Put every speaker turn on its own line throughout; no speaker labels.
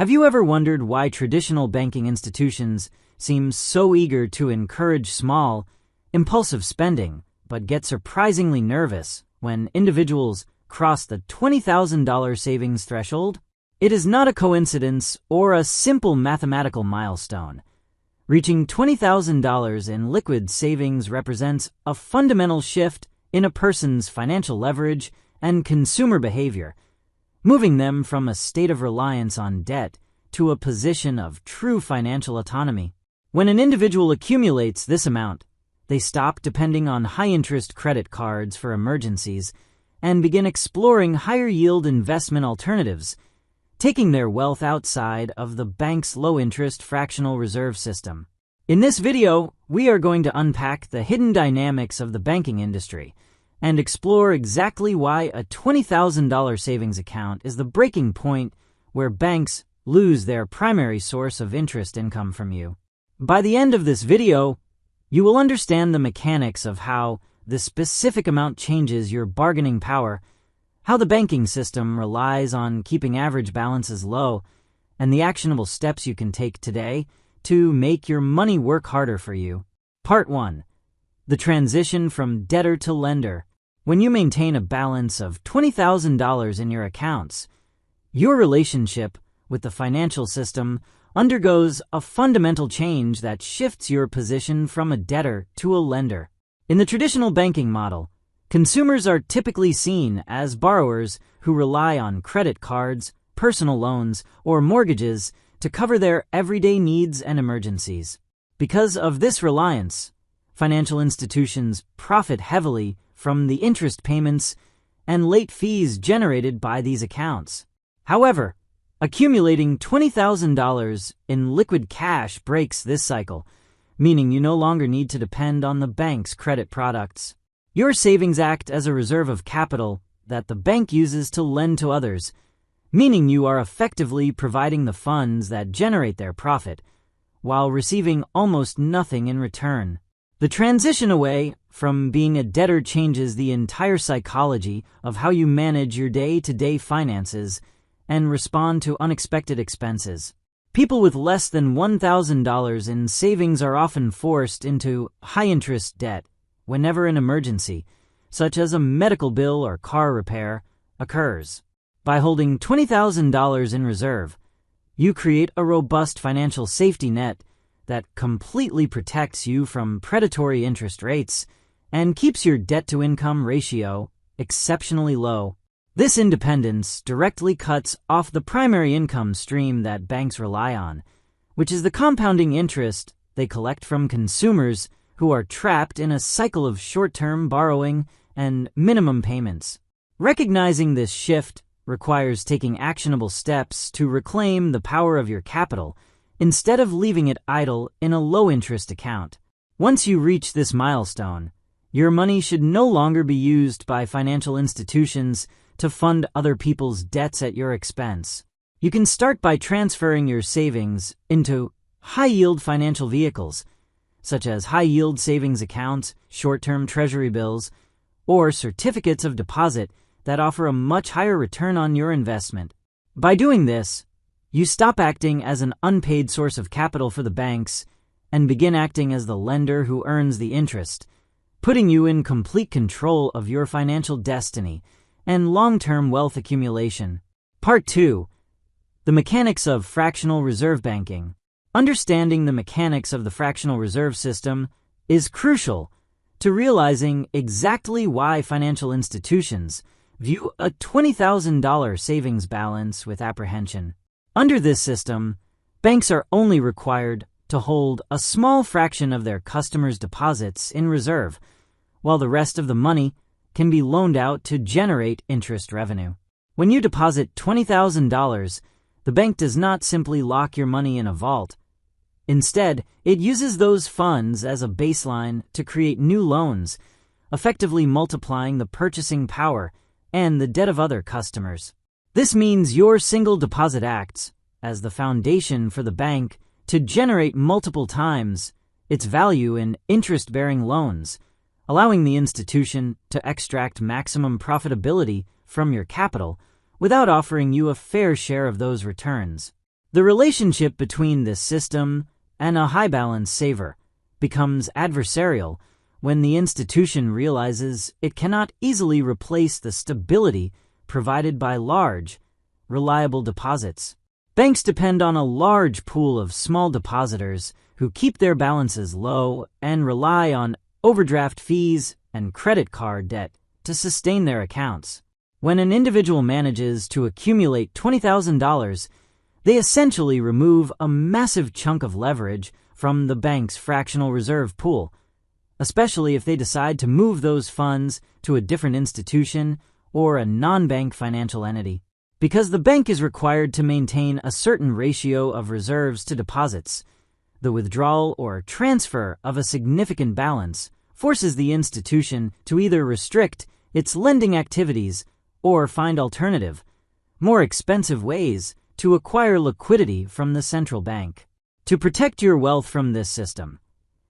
Have you ever wondered why traditional banking institutions seem so eager to encourage small, impulsive spending, but get surprisingly nervous when individuals cross the $20,000 savings threshold? It is not a coincidence or a simple mathematical milestone. Reaching $20,000 in liquid savings represents a fundamental shift in a person's financial leverage and consumer behavior, moving them from a state of reliance on debt to a position of true financial autonomy. When an individual accumulates this amount, they stop depending on high-interest credit cards for emergencies and begin exploring higher-yield investment alternatives, taking their wealth outside of the bank's low-interest fractional reserve system. In this video, we are going to unpack the hidden dynamics of the banking industry and explore exactly why a $20,000 savings account is the breaking point where banks lose their primary source of interest income from you. By the end of this video, you will understand the mechanics of how the specific amount changes your bargaining power, how the banking system relies on keeping average balances low, and the actionable steps you can take today to make your money work harder for you. Part 1. The transition from debtor to lender. When you maintain a balance of $20,000 in your accounts, your relationship with the financial system undergoes a fundamental change that shifts your position from a debtor to a lender. In the traditional banking model, consumers are typically seen as borrowers who rely on credit cards, personal loans, or mortgages to cover their everyday needs and emergencies. Because of this reliance, financial institutions profit heavily from the interest payments and late fees generated by these accounts. However, accumulating $20,000 in liquid cash breaks this cycle, meaning you no longer need to depend on the bank's credit products. Your savings act as a reserve of capital that the bank uses to lend to others, meaning you are effectively providing the funds that generate their profit, while receiving almost nothing in return. The transition away from being a debtor changes the entire psychology of how you manage your day-to-day finances and respond to unexpected expenses. People with less than $1,000 in savings are often forced into high-interest debt whenever an emergency, such as a medical bill or car repair, occurs. By holding $20,000 in reserve, you create a robust financial safety net that completely protects you from predatory interest rates and keeps your debt-to-income ratio exceptionally low. This independence directly cuts off the primary income stream that banks rely on, which is the compounding interest they collect from consumers who are trapped in a cycle of short-term borrowing and minimum payments. Recognizing this shift requires taking actionable steps to reclaim the power of your capital instead of leaving it idle in a low-interest account. Once you reach this milestone, your money should no longer be used by financial institutions to fund other people's debts at your expense. You can start by transferring your savings into high-yield financial vehicles, such as high-yield savings accounts, short-term treasury bills, or certificates of deposit that offer a much higher return on your investment. By doing this, you stop acting as an unpaid source of capital for the banks and begin acting as the lender who earns the interest, putting you in complete control of your financial destiny and long-term wealth accumulation. Part 2. The mechanics of fractional reserve banking. Understanding the mechanics of the fractional reserve system is crucial to realizing exactly why financial institutions view a $20,000 savings balance with apprehension. Under this system, banks are only required to hold a small fraction of their customers' deposits in reserve, while the rest of the money can be loaned out to generate interest revenue. When you deposit $20,000, the bank does not simply lock your money in a vault. Instead, it uses those funds as a baseline to create new loans, effectively multiplying the purchasing power and the debt of other customers. This means your single deposit acts as the foundation for the bank to generate multiple times its value in interest-bearing loans, allowing the institution to extract maximum profitability from your capital without offering you a fair share of those returns. The relationship between this system and a high balance saver becomes adversarial when the institution realizes it cannot easily replace the stability provided by large, reliable deposits. Banks depend on a large pool of small depositors who keep their balances low and rely on overdraft fees and credit card debt to sustain their accounts. When an individual manages to accumulate $20,000, they essentially remove a massive chunk of leverage from the bank's fractional reserve pool, especially if they decide to move those funds to a different institution or a non-bank financial entity. Because the bank is required to maintain a certain ratio of reserves to deposits, the withdrawal or transfer of a significant balance forces the institution to either restrict its lending activities or find alternative, more expensive ways to acquire liquidity from the central bank. To protect your wealth from this system,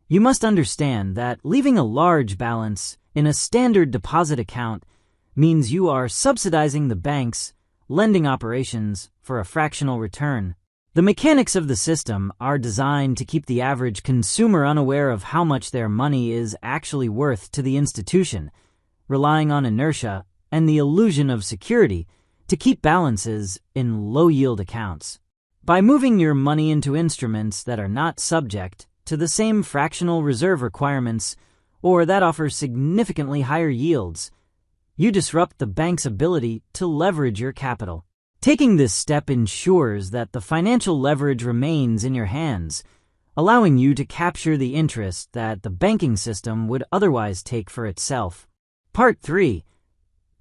you must understand that leaving a large balance in a standard deposit account means you are subsidizing the bank's lending operations for a fractional return. The mechanics of the system are designed to keep the average consumer unaware of how much their money is actually worth to the institution, relying on inertia and the illusion of security to keep balances in low-yield accounts. By moving your money into instruments that are not subject to the same fractional reserve requirements or that offer significantly higher yields, you disrupt the bank's ability to leverage your capital. Taking this step ensures that the financial leverage remains in your hands, allowing you to capture the interest that the banking system would otherwise take for itself. Part 3.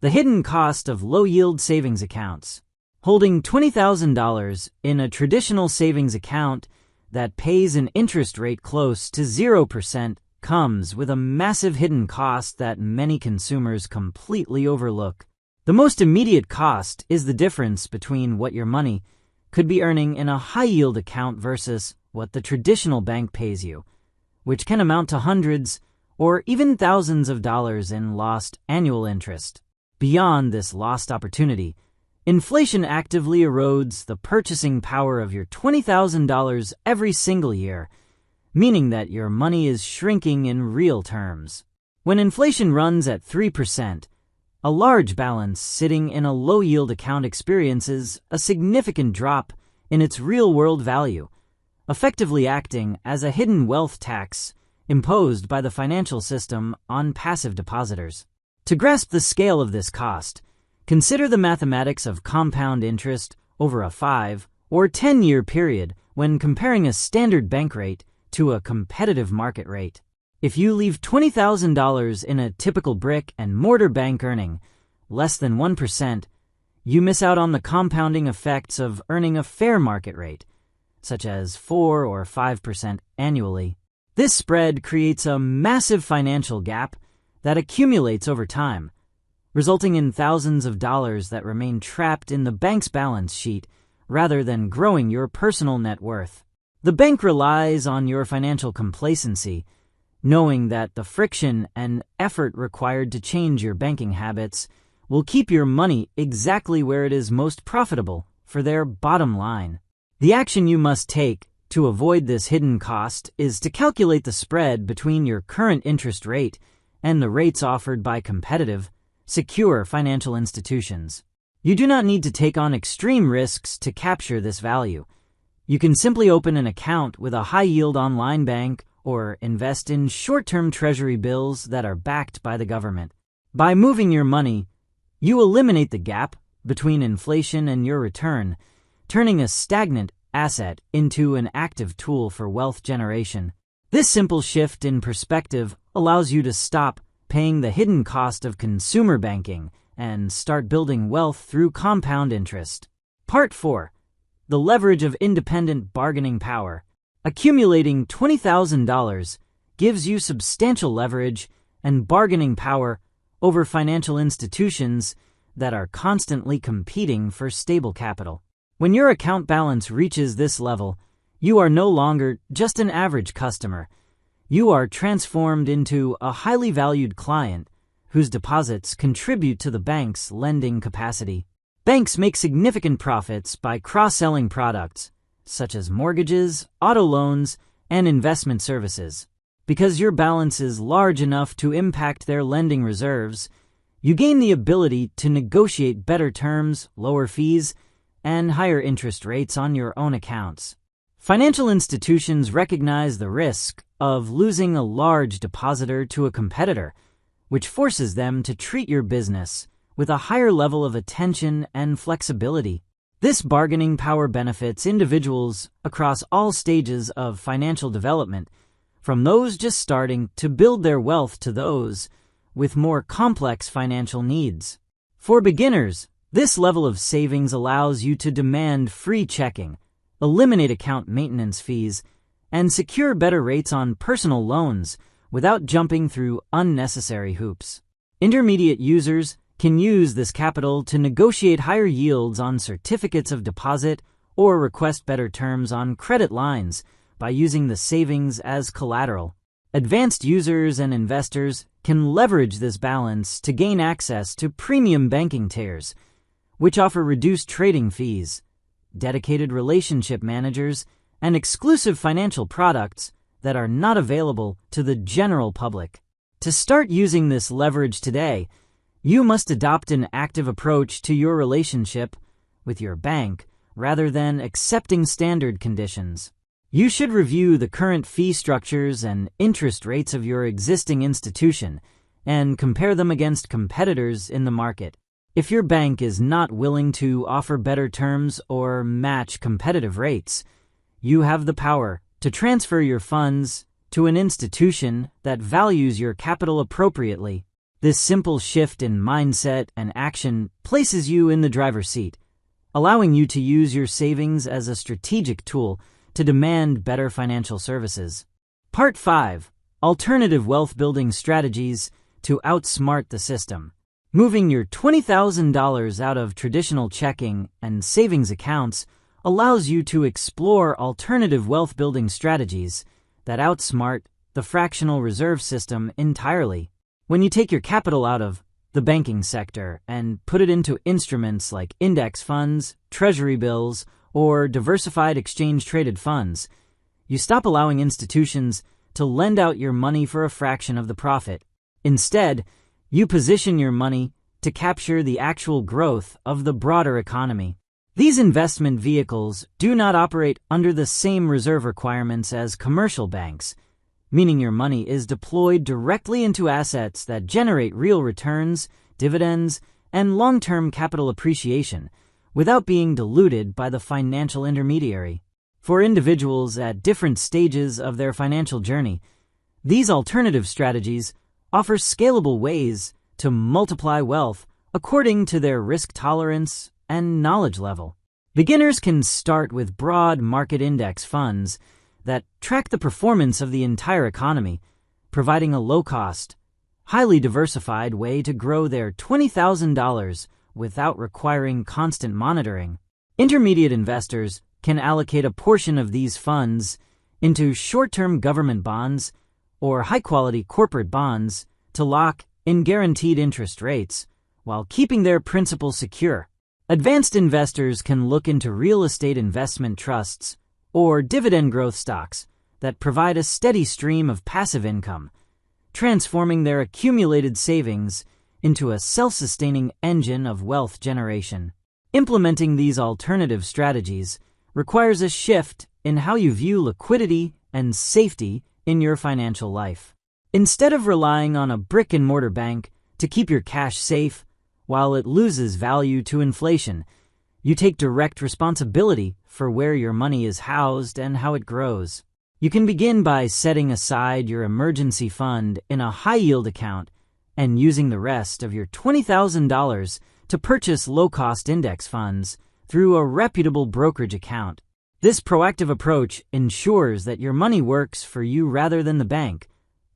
The hidden cost of low-yield savings accounts. Holding $20,000 in a traditional savings account that pays an interest rate close to 0% comes with a massive hidden cost that many consumers completely overlook. The most immediate cost is the difference between what your money could be earning in a high-yield account versus what the traditional bank pays you, which can amount to hundreds or even thousands of dollars in lost annual interest. Beyond this lost opportunity, inflation actively erodes the purchasing power of your $20,000 every single year, meaning that your money is shrinking in real terms. When inflation runs at 3%, a large balance sitting in a low-yield account experiences a significant drop in its real-world value, effectively acting as a hidden wealth tax imposed by the financial system on passive depositors. To grasp the scale of this cost, consider the mathematics of compound interest over a 5 or 10-year period when comparing a standard bank rate to a competitive market rate. If you leave $20,000 in a typical brick and mortar bank earning less than 1%, you miss out on the compounding effects of earning a fair market rate, such as 4 or 5% annually. This spread creates a massive financial gap that accumulates over time, resulting in thousands of dollars that remain trapped in the bank's balance sheet rather than growing your personal net worth. The bank relies on your financial complacency, knowing that the friction and effort required to change your banking habits will keep your money exactly where it is most profitable for their bottom line. The action you must take to avoid this hidden cost is to calculate the spread between your current interest rate and the rates offered by competitive, secure financial institutions. You do not need to take on extreme risks to capture this value. You can simply open an account with a high-yield online bank or invest in short-term treasury bills that are backed by the government. By moving your money, you eliminate the gap between inflation and your return, turning a stagnant asset into an active tool for wealth generation. This simple shift in perspective allows you to stop paying the hidden cost of consumer banking and start building wealth through compound interest. Part 4. The leverage of independent bargaining power. Accumulating $20,000 gives you substantial leverage and bargaining power over financial institutions that are constantly competing for stable capital. When your account balance reaches this level, you are no longer just an average customer. You are transformed into a highly valued client whose deposits contribute to the bank's lending capacity. Banks make significant profits by cross-selling products, such as mortgages, auto loans, and investment services. Because your balance is large enough to impact their lending reserves, you gain the ability to negotiate better terms, lower fees, and higher interest rates on your own accounts. Financial institutions recognize the risk of losing a large depositor to a competitor, which forces them to treat your business with a higher level of attention and flexibility. This bargaining power benefits individuals across all stages of financial development, from those just starting to build their wealth to those with more complex financial needs. For beginners, this level of savings allows you to demand free checking, eliminate account maintenance fees, and secure better rates on personal loans without jumping through unnecessary hoops. Intermediate users can use this capital to negotiate higher yields on certificates of deposit or request better terms on credit lines by using the savings as collateral. Advanced users and investors can leverage this balance to gain access to premium banking tiers, which offer reduced trading fees, dedicated relationship managers, and exclusive financial products that are not available to the general public. To start using this leverage today, you must adopt an active approach to your relationship with your bank rather than accepting standard conditions. You should review the current fee structures and interest rates of your existing institution and compare them against competitors in the market. If your bank is not willing to offer better terms or match competitive rates, you have the power to transfer your funds to an institution that values your capital appropriately. This simple shift in mindset and action places you in the driver's seat, allowing you to use your savings as a strategic tool to demand better financial services. Part 5. Alternative Wealth Building Strategies to Outsmart the System. Moving your $20,000 out of traditional checking and savings accounts allows you to explore alternative wealth building strategies that outsmart the fractional reserve system entirely. When you take your capital out of the banking sector and put it into instruments like index funds, treasury bills, or diversified exchange-traded funds, you stop allowing institutions to lend out your money for a fraction of the profit. Instead, you position your money to capture the actual growth of the broader economy. These investment vehicles do not operate under the same reserve requirements as commercial banks, meaning your money is deployed directly into assets that generate real returns, dividends, and long-term capital appreciation without being diluted by the financial intermediary. For individuals at different stages of their financial journey, these alternative strategies offer scalable ways to multiply wealth according to their risk tolerance and knowledge level. Beginners can start with broad market index funds that track the performance of the entire economy, providing a low-cost, highly diversified way to grow their $20,000 without requiring constant monitoring. Intermediate investors can allocate a portion of these funds into short-term government bonds or high-quality corporate bonds to lock in guaranteed interest rates while keeping their principal secure. Advanced investors can look into real estate investment trusts or dividend growth stocks that provide a steady stream of passive income, transforming their accumulated savings into a self-sustaining engine of wealth generation. Implementing these alternative strategies requires a shift in how you view liquidity and safety in your financial life. Instead of relying on a brick-and-mortar bank to keep your cash safe while it loses value to inflation, you take direct responsibility for where your money is housed and how it grows. You can begin by setting aside your emergency fund in a high-yield account and using the rest of your $20,000 to purchase low-cost index funds through a reputable brokerage account. This proactive approach ensures that your money works for you rather than the bank,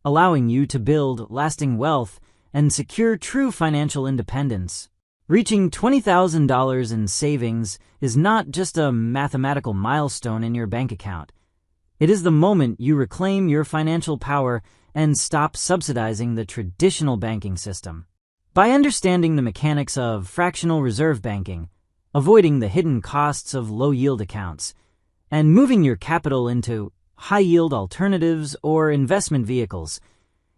allowing you to build lasting wealth and secure true financial independence. Reaching $20,000 in savings is not just a mathematical milestone in your bank account. It is the moment you reclaim your financial power and stop subsidizing the traditional banking system. By understanding the mechanics of fractional reserve banking, avoiding the hidden costs of low-yield accounts, and moving your capital into high-yield alternatives or investment vehicles,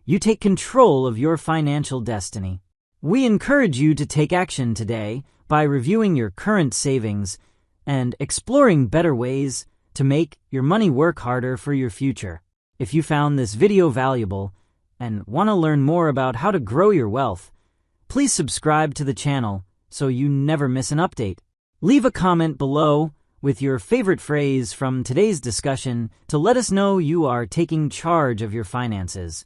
you take control of your financial destiny. We encourage you to take action today by reviewing your current savings and exploring better ways to make your money work harder for your future. If you found this video valuable and want to learn more about how to grow your wealth, please subscribe to the channel so you never miss an update. Leave a comment below with your favorite phrase from today's discussion to let us know you are taking charge of your finances.